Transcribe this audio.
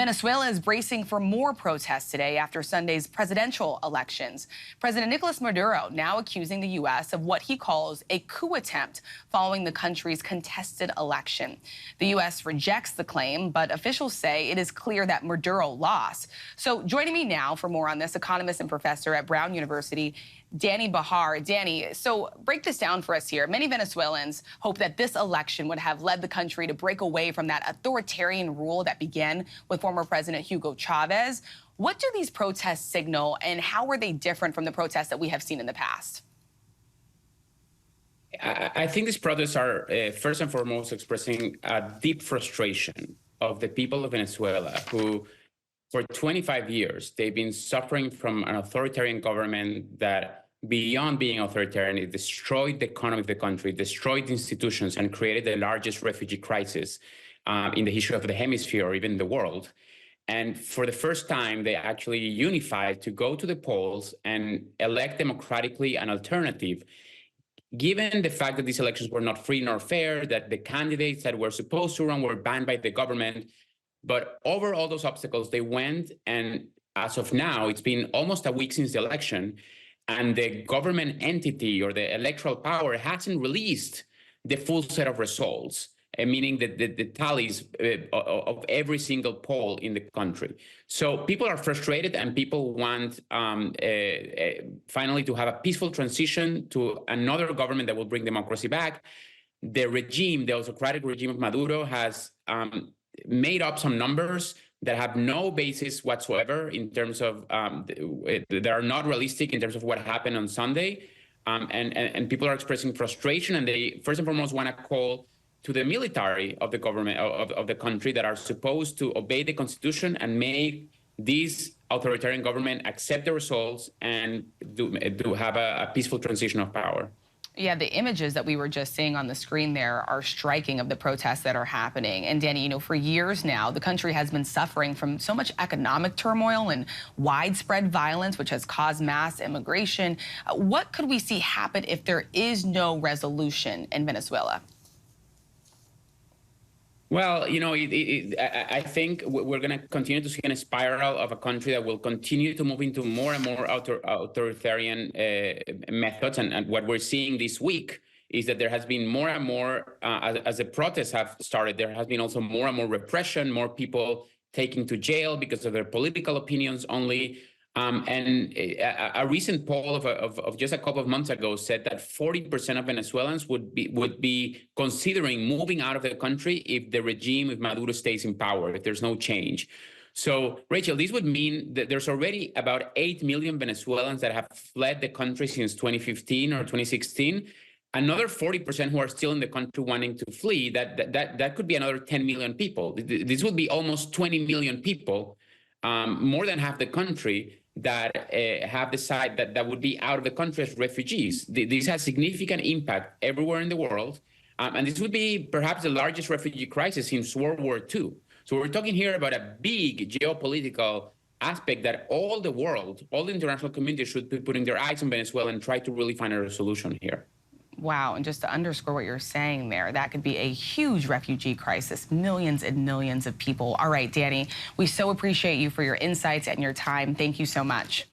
Venezuela is bracing for more protests today after Sunday's presidential elections. President Nicolás Maduro now accusing the U.S. of what he calls a coup attempt following the country's contested election. The U.S. rejects the claim, but officials say it is clear that Maduro lost. So joining me now for more on this, economist and professor at Brown University, Danny Bahar. Danny, so break this down for us here. Many Venezuelans hope that this election would have led the country to break away from that authoritarian rule that began with former President Hugo Chavez. What do these protests signal, and how are they different from the protests that we have seen in the past? I think these protests are first and foremost expressing a deep frustration of the people of Venezuela who, for 25 years, they've been suffering from an authoritarian government that, beyond being authoritarian, it destroyed the economy of the country, destroyed institutions, and created the largest refugee crisis in the history of the hemisphere or even the world. And for the first time, they actually unified to go to the polls and elect democratically an alternative. Given the fact that these elections were not free nor fair, that the candidates that were supposed to run were banned by the government, but over all those obstacles, they went, and as of now, it's been almost a week since the election, and the government entity or the electoral power hasn't released the full set of results, meaning that the tallies of every single poll in the country. So people are frustrated, and people want finally to have a peaceful transition to another government that will bring democracy back. The regime, the autocratic regime of Maduro, has made up some numbers that have no basis whatsoever in terms of, that are not realistic in terms of what happened on Sunday. And people are expressing frustration, and they first and foremost want to call to the military of the government, of the country, that are supposed to obey the constitution and make this authoritarian government accept the results and do have a peaceful transition of power. Yeah, the images that we were just seeing on the screen there are striking of the protests that are happening. And Danny, you know, for years now, the country has been suffering from so much economic turmoil and widespread violence, which has caused mass immigration. What could we see happen if there is no resolution in Venezuela? Well, you know, I think we're going to continue to see a spiral of a country that will continue to move into more and more authoritarian methods. And what we're seeing this week is that there has been more and more, as the protests have started, there has been also more and more repression, more people taken to jail because of their political opinions only. And a recent poll of just a couple of months ago said that 40% of Venezuelans would be considering moving out of the country if the regime, if Maduro stays in power, if there's no change. So, Rachel, this would mean that there's already about 8 million Venezuelans that have fled the country since 2015 or 2016. Another 40% who are still in the country wanting to flee, that could be another 10 million people. This would be almost 20 million people, more than half the country, that have decided that would be out of the country as refugees. This has significant impact everywhere in the world, and this would be perhaps the largest refugee crisis since World War II. So we're talking here about a big geopolitical aspect that all the world, all the international community should be putting their eyes on Venezuela and try to really find a resolution here. Wow, and just to underscore what you're saying there, that could be a huge refugee crisis, millions and millions of people. All right, Danny, we so appreciate you for your insights and your time. Thank you so much.